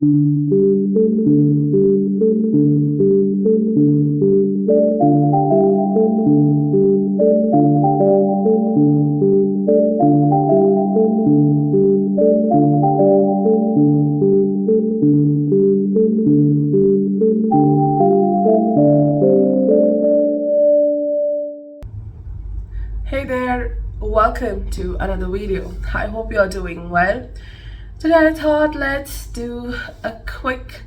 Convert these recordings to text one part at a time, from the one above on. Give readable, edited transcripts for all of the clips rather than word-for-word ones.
Hey there, welcome to another video. I hope you're doing well. Today I thought let's do a quick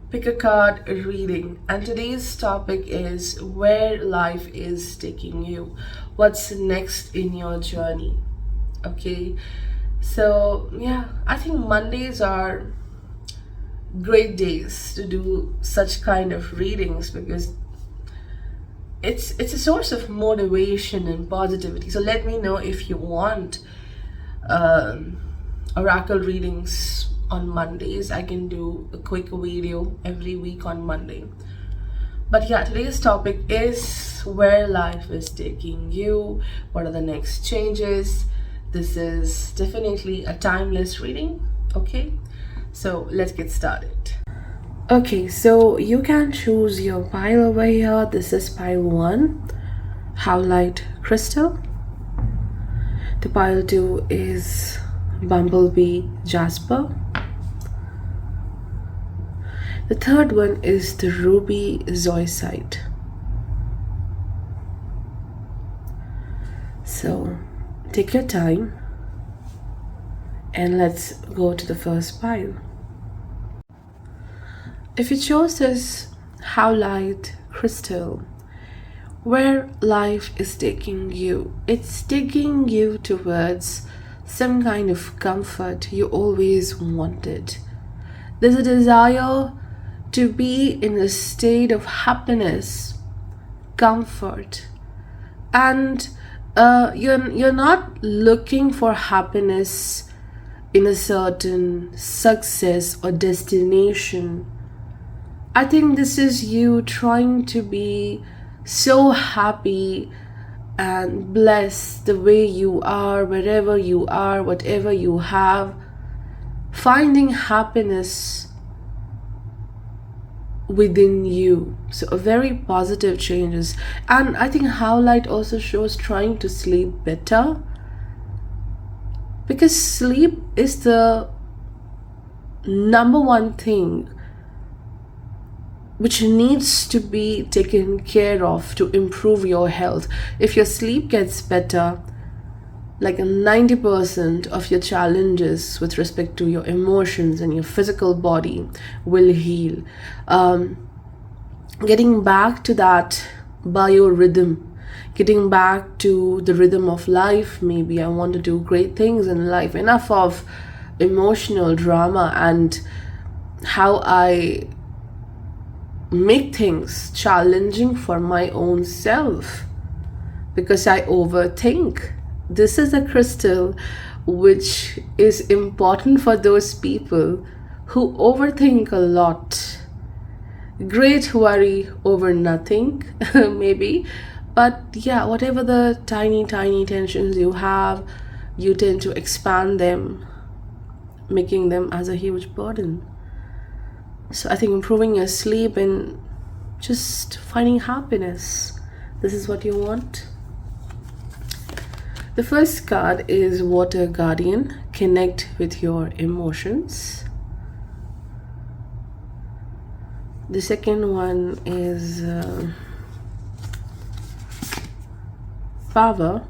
pick a card reading, and today's topic is where life is taking you. What's next in your journey? Okay, so yeah, I think Mondays are great days to do such kind of readings because it's a source of motivation and positivity. So let me know if you want oracle readings on Mondays. I can do a quick video every week on Monday. But yeah, today's topic is where life is taking you. What are the next changes? This is definitely a timeless reading. Okay, so let's get started. Okay, so you can choose your pile over here. This is pile 1, Howlite Crystal. The pile 2 is Bumblebee Jasper. The third one is the Ruby Zoisite. So take your time and let's go to the first pile. If you chose this Howlite Crystal, where life is taking you, it's taking you towards some kind of comfort you always wanted. There's a desire to be in a state of happiness, comfort, and you're not looking for happiness in a certain success or destination. I think this is you trying to be so happy and blessed the way you are, wherever you are, whatever you have, finding happiness within you. So a very positive changes. And I think Howlite also shows trying to sleep better, because sleep is the number one thing which needs to be taken care of to improve your health. If your sleep gets better, like 90% of your challenges with respect to your emotions and your physical body will heal. Getting back to that biorhythm, getting back to the rhythm of life. Maybe I want to do great things in life. Enough of emotional drama and how I make things challenging for my own self because I overthink. This is a crystal which is important for those people who overthink a lot. Great worry over nothing, maybe. But yeah, whatever the tiny tensions you have, you tend to expand them, making them as a huge burden. So I think improving your sleep and just finding happiness, this is what you want. The first card is Water Guardian. Connect with your emotions. The second one is Power.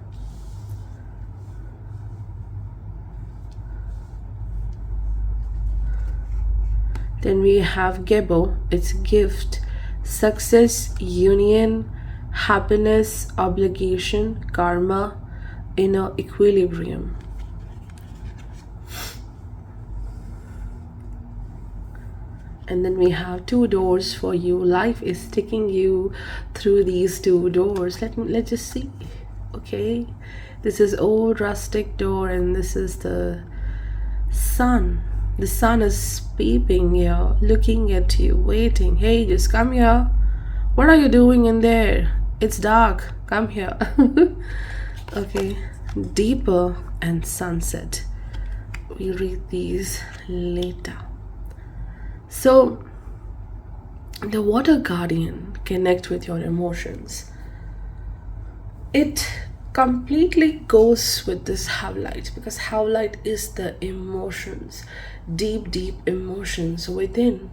Then we have Gebo. It's gift, success, union, happiness, obligation, karma, inner equilibrium. And then we have 2 doors for you. Life is taking you through these 2 doors. Let's just see. Okay, this is old rustic door, and this is the sun. The sun is peeping here, looking at you, waiting. Hey, just come here. What are you doing in there? It's dark. Come here. Okay, deeper and sunset. We read these later. So the water guardian connect with your emotions. It completely goes with this Havlite, because Havlite is the emotions, deep, deep emotions within.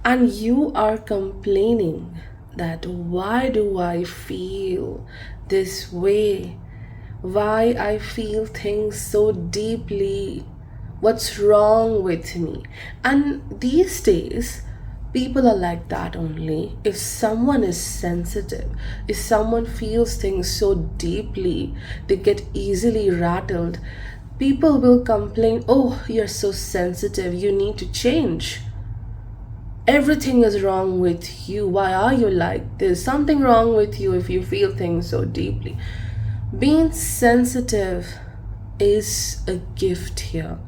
And you are complaining that why do I feel this way? Why I feel things so deeply? What's wrong with me? And these days, people are like that only. If someone is sensitive, if someone feels things so deeply, they get easily rattled. People will complain, oh, you're so sensitive, you need to change. Everything is wrong with you. Why are you like this? Something wrong with you if you feel things so deeply. Being sensitive is a gift here,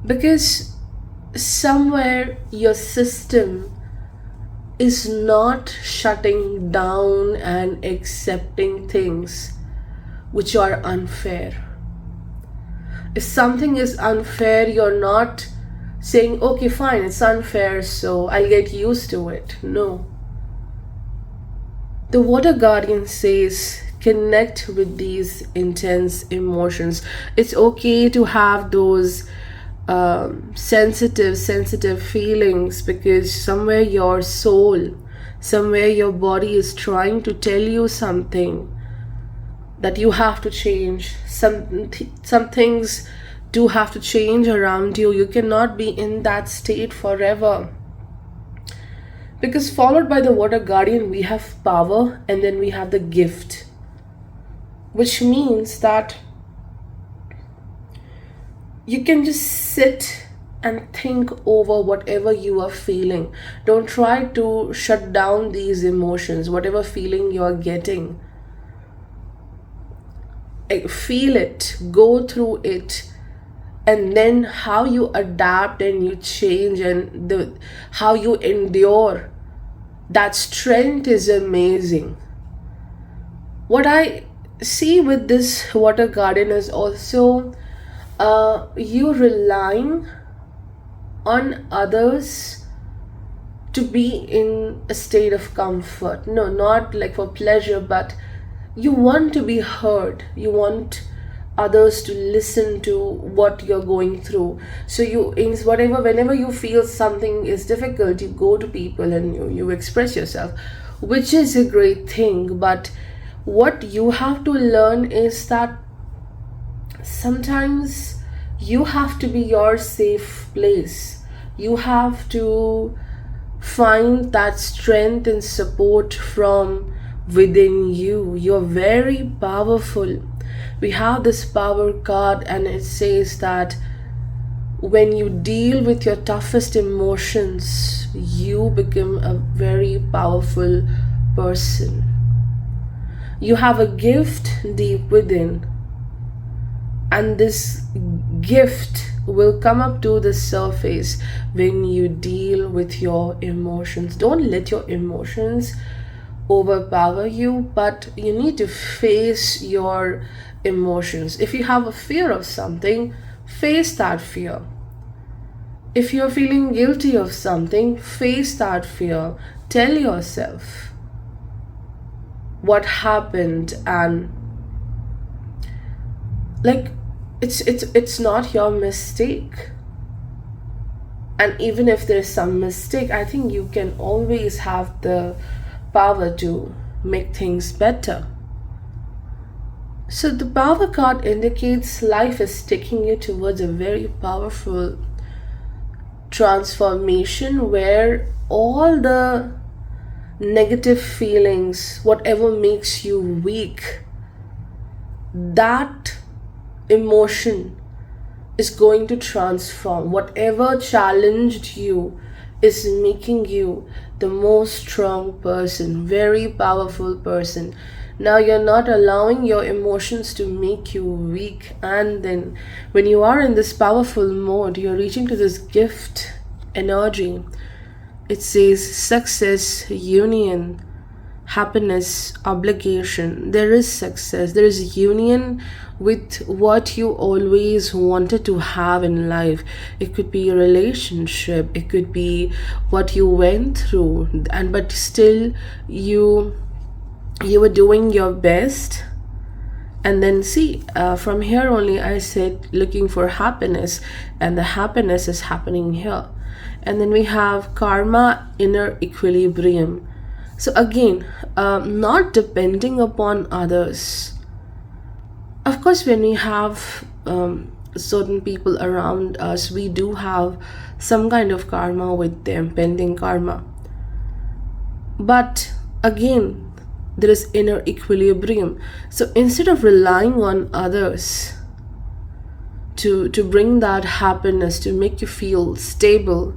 because somewhere your system is not shutting down and accepting things which are unfair. If something is unfair, you're not saying, okay, fine, it's unfair, so I'll get used to it. No. The water guardian says, connect with these intense emotions. It's okay to have those sensitive feelings, because somewhere your soul, somewhere your body is trying to tell you something, that you have to change. Some things do have to change around you. You cannot be in that state forever. Because followed by the water guardian, we have power, and then we have the gift, which means that you can just sit and think over whatever you are feeling. Don't try to shut down these emotions, whatever feeling you are getting. Feel it, go through it, and then how you adapt and you change, and how you endure. That strength is amazing. What I see with this water garden is also you relying on others to be in a state of comfort. No, not like for pleasure, but you want to be heard. You want others to listen to what you're going through. So you, in whatever, whenever you feel something is difficult, you go to people and you express yourself, which is a great thing. But what you have to learn is that sometimes you have to be your safe place. You have to find that strength and support from within you. You're very powerful. We have this power card, and it says that when you deal with your toughest emotions, you become a very powerful person. You have a gift deep within, and this gift will come up to the surface when you deal with your emotions. Don't let your emotions overpower you, but you need to face your emotions. If you have a fear of something, face that fear. If you're feeling guilty of something, face that fear. Tell yourself what happened, and like it's not your mistake. And even if there's some mistake, I think you can always have the power to make things better. So the power card indicates life is taking you towards a very powerful transformation, where all the negative feelings, whatever makes you weak, that emotion is going to transform. Whatever challenged you is making you the most strong person, very powerful person. Now you're not allowing your emotions to make you weak, and then when you are in this powerful mode, you're reaching to this gift energy. It says success, union, happiness, obligation, there is success, there is union with what you always wanted to have in life. It could be a relationship, it could be what you went through, and but still you were doing your best. And then see, from here only I said looking for happiness, and the happiness is happening here. And then we have karma, inner equilibrium. So again, not depending upon others. Of course, when we have certain people around us, we do have some kind of karma with them, pending karma. But again, there is inner equilibrium. So instead of relying on others to bring that happiness, to make you feel stable,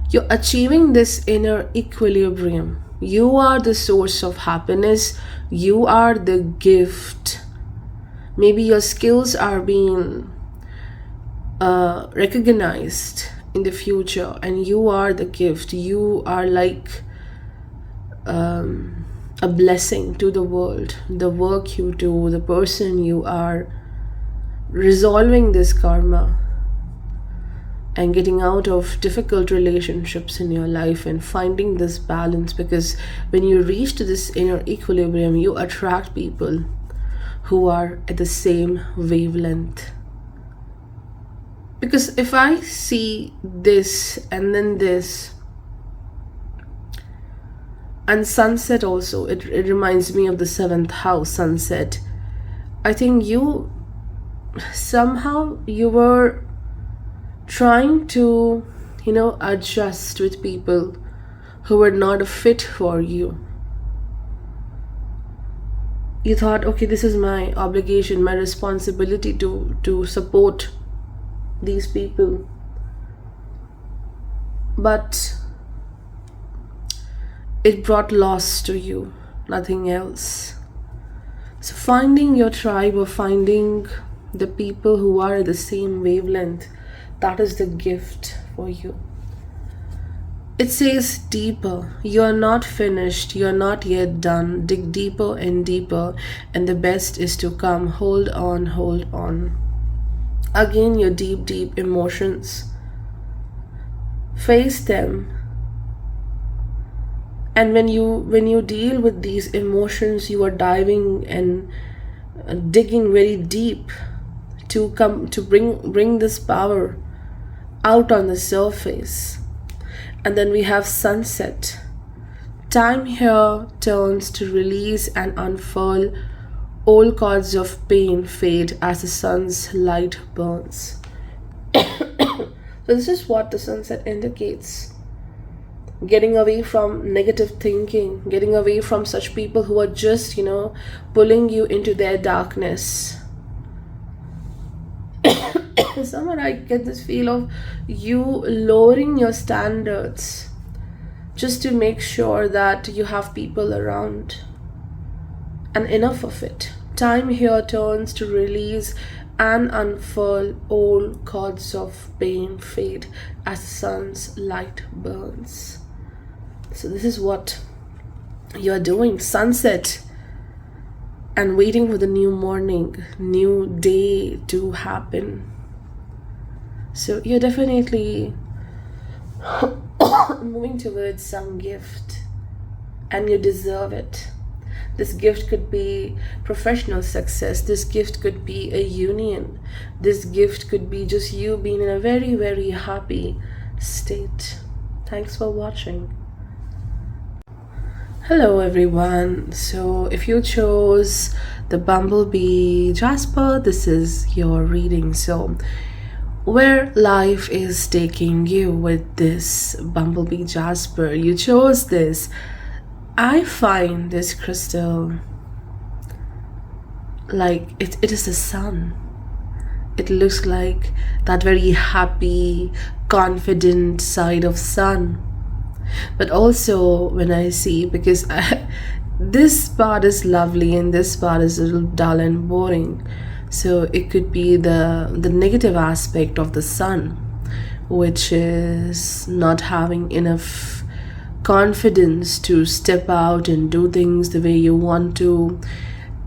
you're achieving this inner equilibrium. You are the source of happiness, you are the gift. Maybe your skills are being recognized in the future, and you are the gift. You are like a blessing to the world. The work you do, the person you are, resolving this karma and getting out of difficult relationships in your life and finding this balance. Because when you reach to this inner equilibrium, you attract people who are at the same wavelength. Because if I see this and then this, and sunset also, it reminds me of the seventh house, sunset. I think you were trying to adjust with people who were not a fit for you. You thought, okay, this is my obligation, my responsibility to support these people. But it brought loss to you, nothing else. So finding your tribe, or finding the people who are the same wavelength, that is the gift for you. It says deeper. You are not finished, you are not yet done. Dig deeper and deeper, and the best is to come. Hold on, hold on. Again, your deep emotions, face them. And when you deal with these emotions, you are diving and digging very deep to bring this power out on the surface. And then we have sunset. Time here turns to release and unfurl. All cords of pain fade as the sun's light burns. So this is what the sunset indicates. Getting away from negative thinking, getting away from such people who are just, pulling you into their darkness. Somewhere I get this feel of you lowering your standards just to make sure that you have people around. And enough of it. Time here turns to release and unfurl. All cords of pain fade as the sun's light burns. So this is what you're doing. Sunset. And waiting for the new morning, new day to happen. So you're definitely moving towards some gift, and you deserve it. This gift could be professional success. This gift could be a union. This gift could be just you being in a very, very happy state. Thanks for watching. Hello everyone. So if you chose the Bumblebee Jasper, this is your reading. So where life is taking you with this Bumblebee Jasper, you chose this. I find this crystal like it is the sun. It looks like that very happy, confident side of sun. But also when I see, because this part is lovely and this part is a little dull and boring. So it could be the negative aspect of the sun, which is not having enough confidence to step out and do things the way you want to.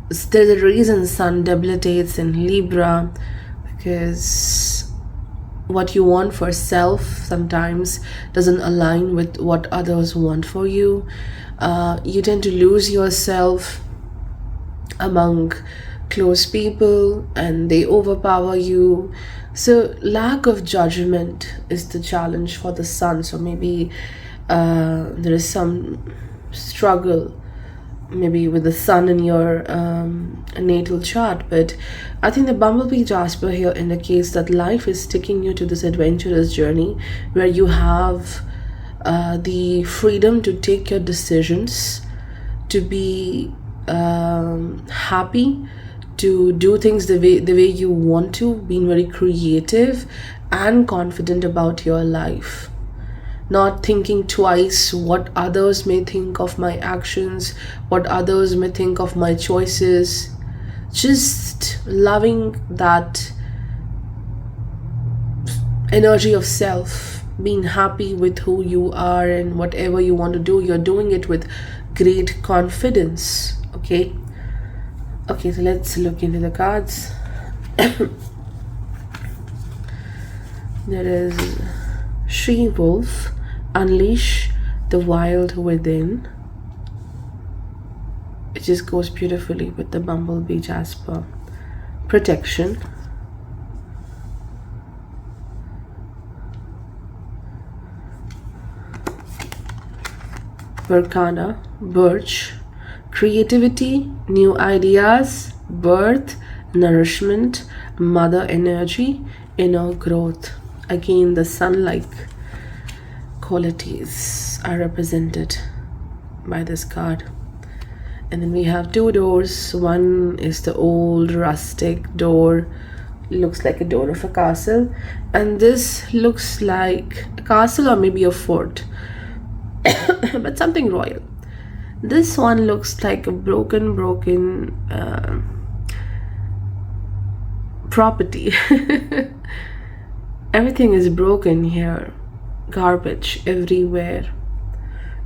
There's a reason sun debilitates in Libra, because what you want for self sometimes doesn't align with what others want for you. You tend to lose yourself among close people and they overpower you. So lack of judgment is the challenge for the sun. So maybe there is some struggle maybe with the sun in your natal chart. But I think the bumblebee jasper here indicates that life is taking you to this adventurous journey where you have the freedom to take your decisions, to be happy, to do things the way you want to, being very creative and confident about your life, not thinking twice what others may think of my actions, what others may think of my choices. Just loving that energy of self, being happy with who you are, and whatever you want to do, you're doing it with great confidence. Okay, so let's look into the cards. There is She-Wolf, unleash the wild within. It just goes beautifully with the bumblebee jasper. Protection. Berkana, birch. Creativity, new ideas, birth, nourishment, mother energy, inner growth. Again, the sun-like qualities are represented by this card. And then we have two doors. One is the old rustic door, looks like a door of a castle, and this looks like a castle or maybe a fort, but something royal. This one looks like a broken property. Everything is broken here. Garbage everywhere.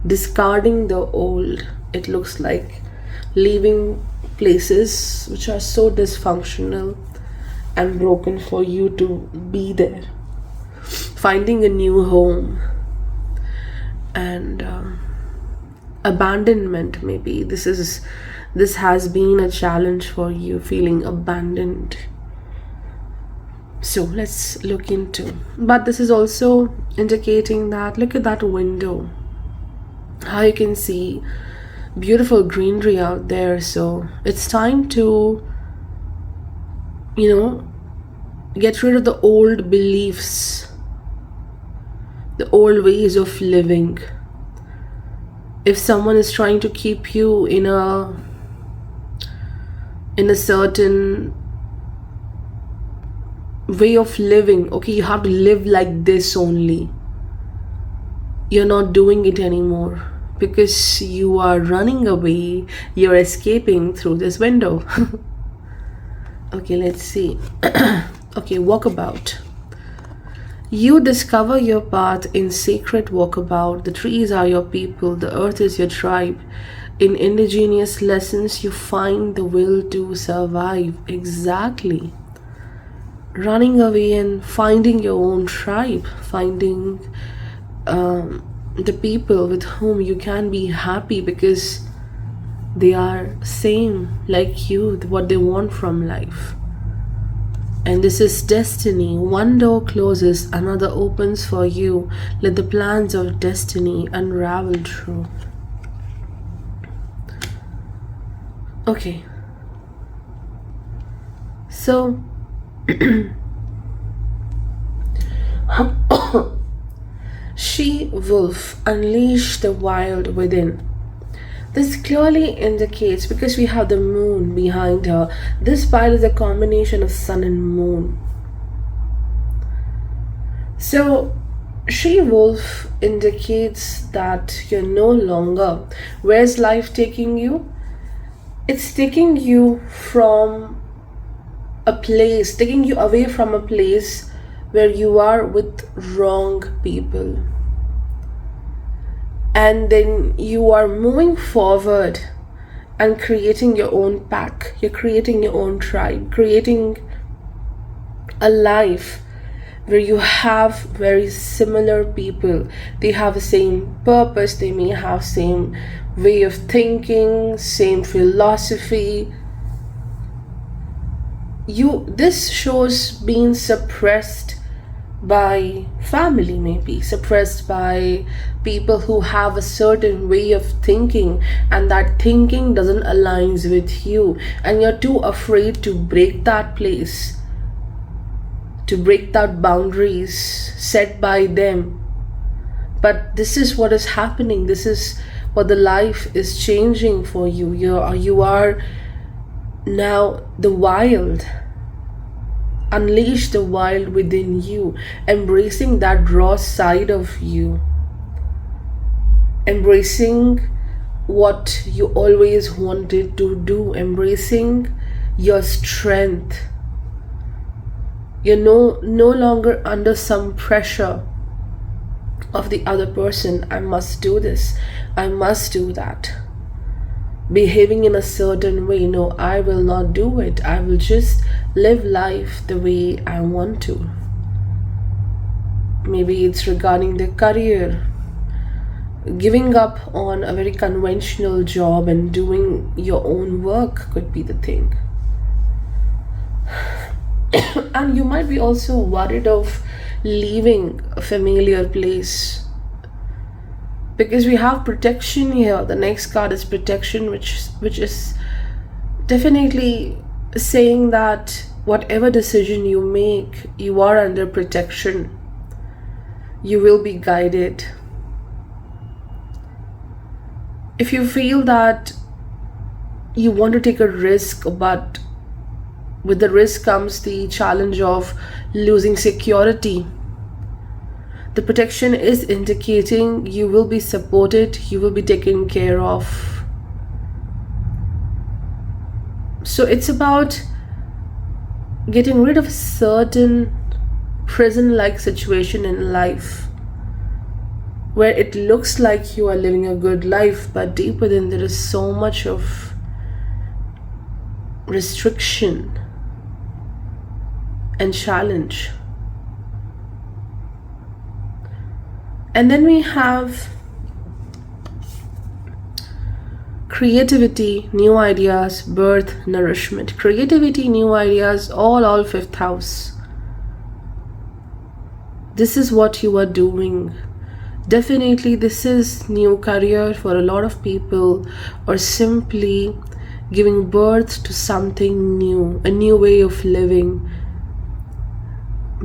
Discarding the old. It looks like leaving places which are so dysfunctional and broken for you to be there. Finding a new home. And abandonment, maybe. This has been a challenge for you, feeling abandoned. So let's look into, but this is also indicating that, look at that window, how you can see beautiful greenery out there. So it's time to, get rid of the old beliefs, the old ways of living. If someone is trying to keep you in a certain way of living, okay, you have to live like this only, you're not doing it anymore because you are running away, you're escaping through this window. Okay, let's see. Okay, walkabout. You discover your path in sacred walkabout. The trees are your people, the earth is your tribe. In indigenous lessons, you find the will to survive. Exactly. Running away and finding your own tribe, finding the people with whom you can be happy because they are same like you, what they want from life. And this is destiny. One door closes, another opens for you. Let the plans of destiny unravel true. Okay. So She-Wolf, unleash the wild within. This clearly indicates, because we have the moon behind her, this pile is a combination of sun and moon. So She-Wolf indicates that you're no longer, where's life taking you? It's taking you from a place, taking you away from a place where you are with wrong people. and then you are moving forward and creating your own pack. You're creating your own tribe, creating a life where you have very similar people. They have the same purpose, they may have same way of thinking, same philosophy. This shows being suppressed by family, maybe suppressed by people who have a certain way of thinking, and that thinking doesn't align with you, and you're too afraid to break that place, to break that boundaries set by them. But this is what is happening. This is what the life is changing for you. You are now the wild. Unleash the wild within you, embracing that raw side of you, embracing what you always wanted to do, embracing your strength. You're no longer under some pressure of the other person. I must do this, I must do that, behaving in a certain way. No, I will not do it. I will just live life the way I want to. Maybe it's regarding the career. Giving up on a very conventional job and doing your own work could be the thing. And you might be also worried of leaving a familiar place, because we have protection here. The next card is protection, which is definitely saying that whatever decision you make, you are under protection. You will be guided. If you feel that you want to take a risk, but with the risk comes the challenge of losing security, the protection is indicating you will be supported, you will be taken care of. So it's about getting rid of a certain prison-like situation in life, where it looks like you are living a good life, but deep within there is so much of restriction and challenge. And then we have creativity, new ideas, birth, nourishment. Creativity, new ideas, all fifth house. This is what you are doing. Definitely this is new career for a lot of people, or simply giving birth to something new, a new way of living.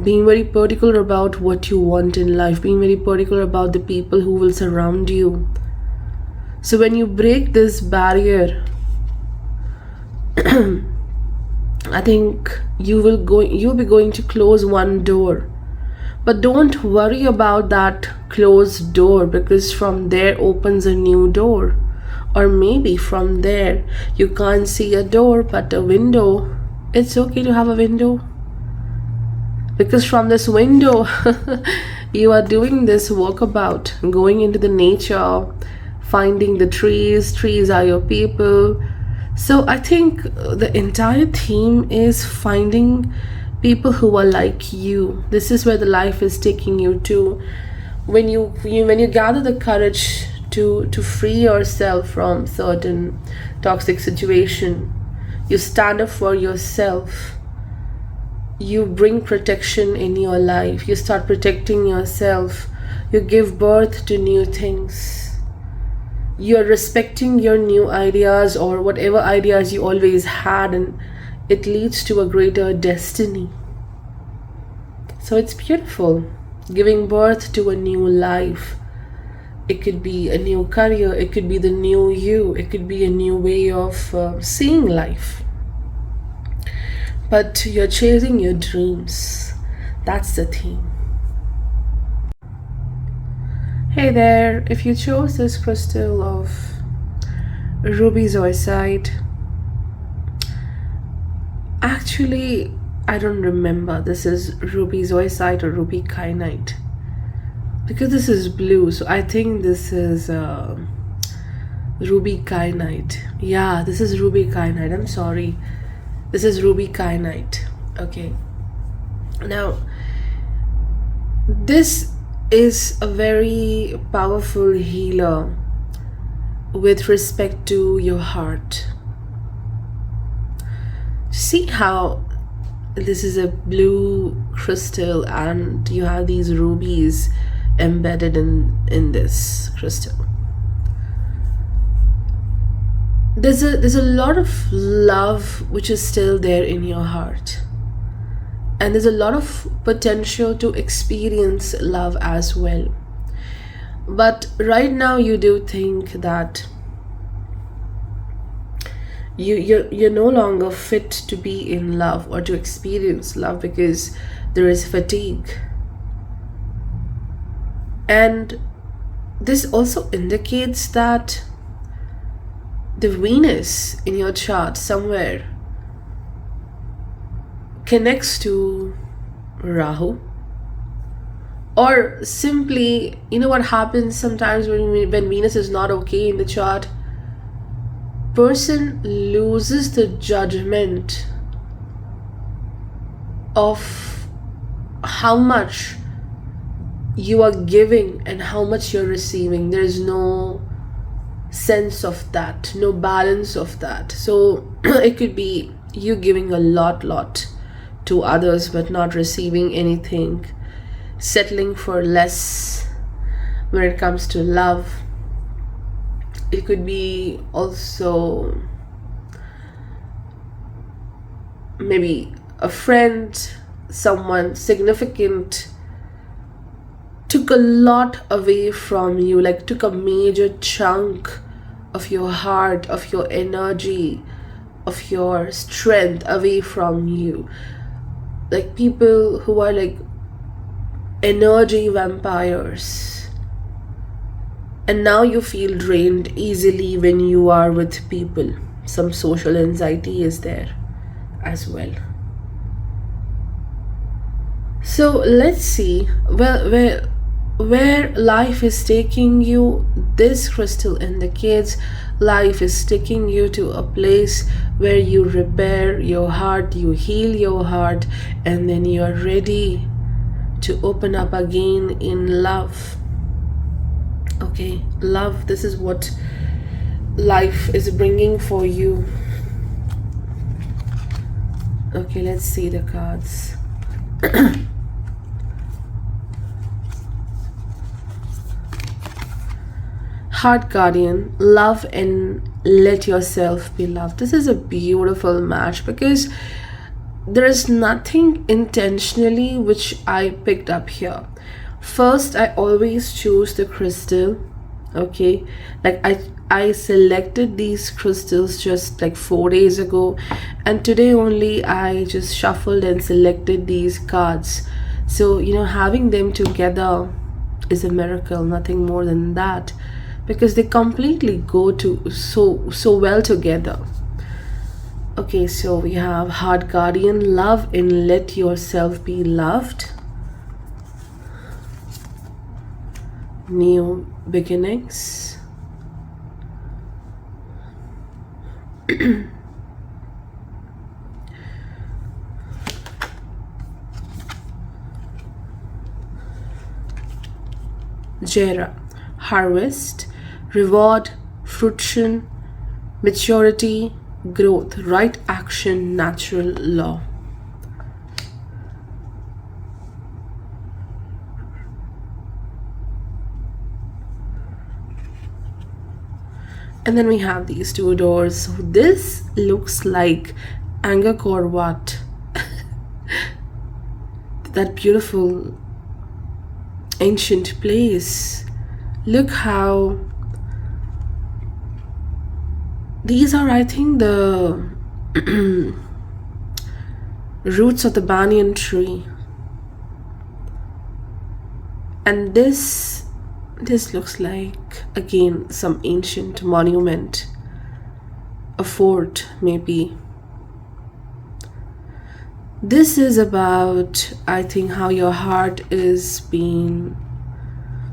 Being very particular about what you want in life, being very particular about the people who will surround you. So when you break this barrier, I think you'll be going to close one door. But don't worry about that closed door, because from there opens a new door. Or maybe from there you can't see a door but a window. It's okay to have a window, because from this window you are doing this walkabout, going into the nature, finding the trees are your people. So I think the entire theme is finding people who are like you. This is where the life is taking you to. When you gather the courage to free yourself from certain toxic situation, you stand up for yourself, you bring protection in your life, you start protecting yourself, you give birth to new things, you're respecting your new ideas or whatever ideas you always had, and it leads to a greater destiny. So it's beautiful, giving birth to a new life. It could be a new career, it could be the new you, it could be a new way of seeing life. But you're chasing your dreams. That's the theme. Hey there, if you chose this crystal of ruby zoisite, actually I don't remember, this is ruby zoisite or ruby kyanite. because this is blue, so I think this is ruby kyanite. Yeah, this is ruby kyanite. I'm sorry, this is ruby kyanite. Okay, now this is a very powerful healer with respect to your heart. See how this is a blue crystal and you have these rubies embedded in this crystal. There's a lot of love which is still there in your heart, and there's a lot of potential to experience love as well. But right now you do think that you're no longer fit to be in love or to experience love because there is fatigue. And this also indicates that the Venus in your chart somewhere connects to Rahu. Or simply, you know what happens sometimes when Venus is not okay in the chart? Person loses the judgment of how much you are giving and how much you're receiving. There is no sense of that, no balance of that. So it could be you giving a lot to others but not receiving anything, settling for less when it comes to love. It could be also maybe a friend, someone significant took a lot away from you, like took a major chunk of your heart, of your energy, of your strength away from you. Like people who are like energy vampires. And now you feel drained easily when you are with people. Some social anxiety is there as well. So let's see where life is taking you. This crystal indicates life is taking you to a place where you repair your heart, you heal your heart, and then you are ready to open up again in love. Okay, love, this is what life is bringing for you. Okay, let's see the cards. Heart Guardian, love and let yourself be loved. This is a beautiful match because there is nothing intentionally which I picked up here. First, I always choose the crystal. Okay, like I selected these crystals just like 4 days ago, and today only I just shuffled and selected these cards. So you know, having them together is a miracle, nothing more than that, because they completely go to so well together. Okay, so we have Heart Guardian, love and let yourself be loved. New beginnings. Jera, harvest, reward, fruition, maturity, growth, right action, natural law. And then we have these two doors. So this looks like Angkor Wat. That beautiful ancient place. Look how these are, I think, the roots of the banyan tree. And this looks like, again, some ancient monument, a fort maybe. This is about, I think, how your heart is being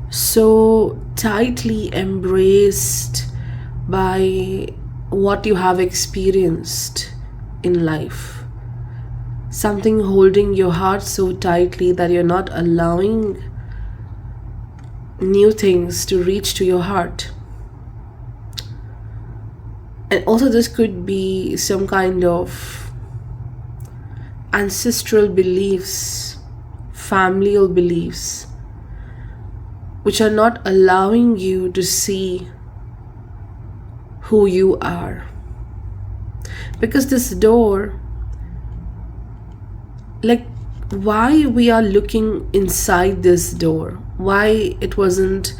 so tightly embraced by what you have experienced in life. Something holding your heart so tightly that you're not allowing new things to reach to your heart. And also, this could be some kind of ancestral beliefs, familial beliefs, which are not allowing you to see who you are. Because this door, like, why we are looking inside this door, why it wasn't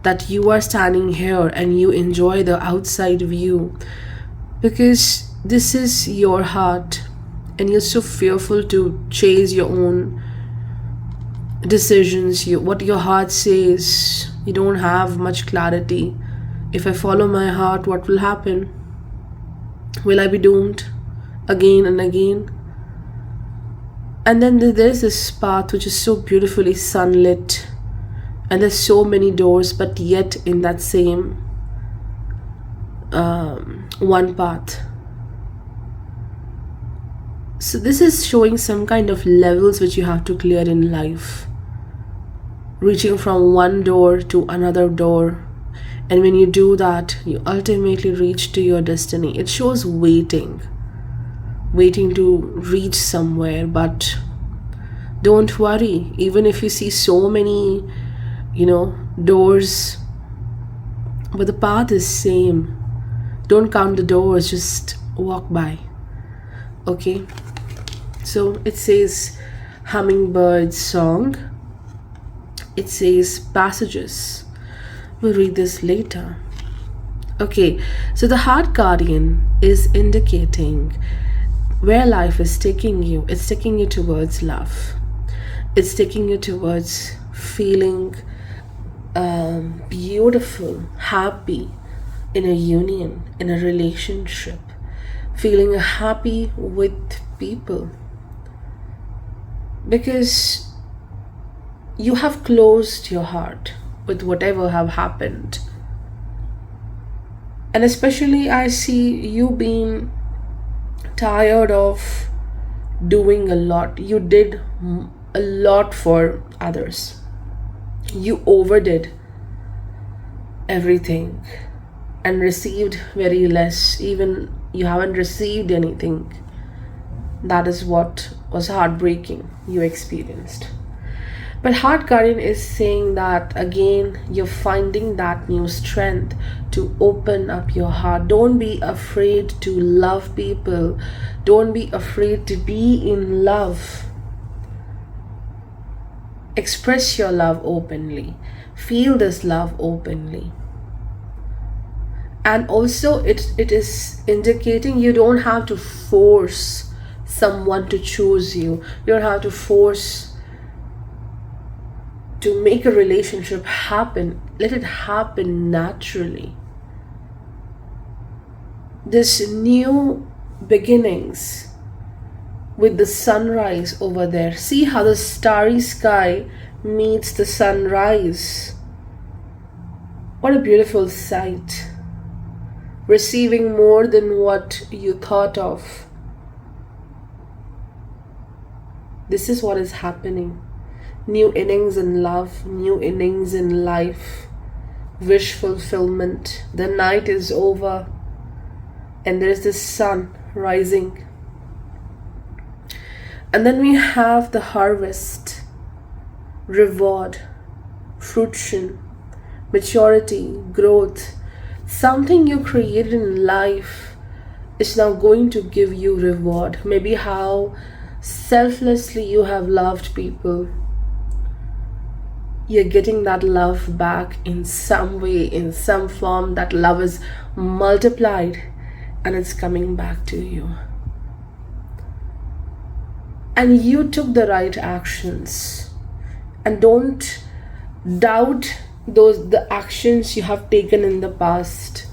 that you are standing here and you enjoy the outside view, because this is your heart and you're so fearful to chase your own decisions, what your heart says. You don't have much clarity. If I follow my heart, what will happen? Will I be doomed again and again? And then there's this path which is so beautifully sunlit, and there's so many doors, but yet in that same one path. So this is showing some kind of levels which you have to clear in life, reaching from one door to another door. And when you do that, you ultimately reach to your destiny. It shows waiting to reach somewhere. But don't worry, even if you see so many doors, but the path is same. Don't count the doors, just walk by. Okay, so it says hummingbird song, it says passages. We'll read this later. Okay, so the heart guardian is indicating where life is taking you. It's taking you towards love. It's taking you towards feeling beautiful, happy in a union, in a relationship, feeling happy with people. Because you have closed your heart with whatever have happened. And especially I see you being tired of doing a lot. You did a lot for others. You overdid everything and received very less. Even you haven't received anything. That is what was heartbreaking you experienced. But Heart Guardian is saying that again, you're finding that new strength to open up your heart. Don't be afraid to love people. Don't be afraid to be in love. Express your love openly. Feel this love openly. And also it is indicating you don't have to force someone to choose you. You don't have to force to make a relationship happen. Let it happen naturally. This new beginnings with the sunrise over there. See how the starry sky meets the sunrise. What a beautiful sight. Receiving more than what you thought of. This is what is happening. New innings in love, new innings in life, wish fulfillment. The night is over and there's the sun rising. And then we have the harvest, reward, fruition, maturity, growth. Something you created in life is now going to give you reward. Maybe how selflessly you have loved people. You're getting that love back in some way, in some form. That love is multiplied and it's coming back to you. And you took the right actions. And don't doubt the actions you have taken in the past.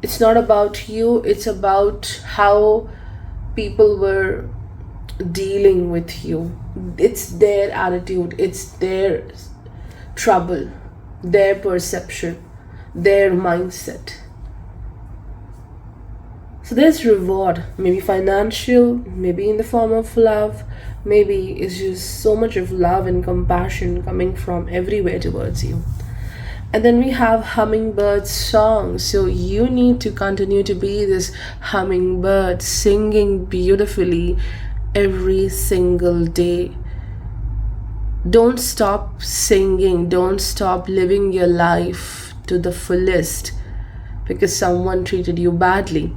It's not about you, it's about how people were dealing with you. It's their attitude, it's their trouble, their perception, their mindset. So there's reward, maybe financial, maybe in the form of love, maybe it's just so much of love and compassion coming from everywhere towards you. And then we have hummingbird song. So you need to continue to be this hummingbird singing beautifully every single day. Don't stop singing, don't stop living your life to the fullest because someone treated you badly.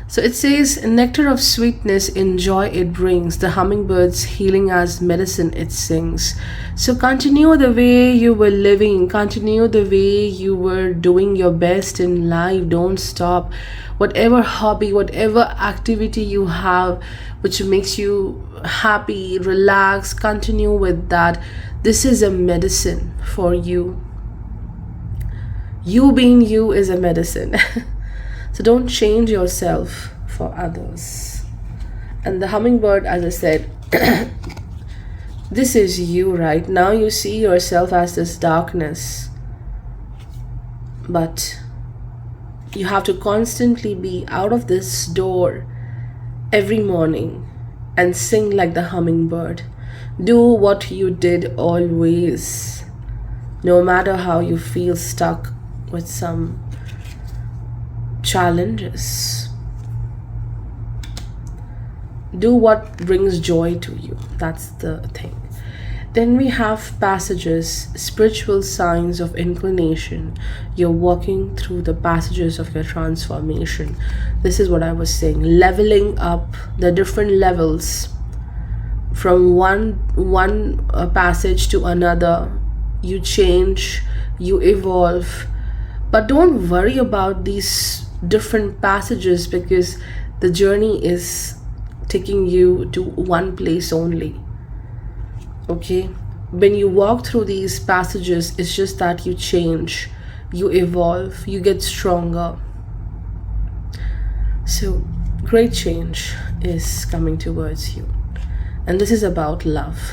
So it says, nectar of sweetness in joy it brings, the hummingbird's healing as medicine it sings. So continue the way you were living, continue the way you were doing your best in life. Don't stop. Whatever hobby, whatever activity you have which makes you happy, relax, continue with that. This is a medicine for you. You being you is a medicine. So don't change yourself for others. And the hummingbird, as I said, this is you, right? Now you see yourself as this darkness. But you have to constantly be out of this door every morning and sing like the hummingbird. Do what you did always, no matter how you feel stuck with some challenges. Do what brings joy to you. That's the thing. Then we have passages, spiritual signs of inclination. You're walking through the passages of your transformation. This is what I was saying. Leveling up the different levels from one passage to another. You change, you evolve. But don't worry about these different passages because the journey is taking you to one place only. Okay, when you walk through these passages, it's just that you change, you evolve, you get stronger. So great change is coming towards you, and this is about love.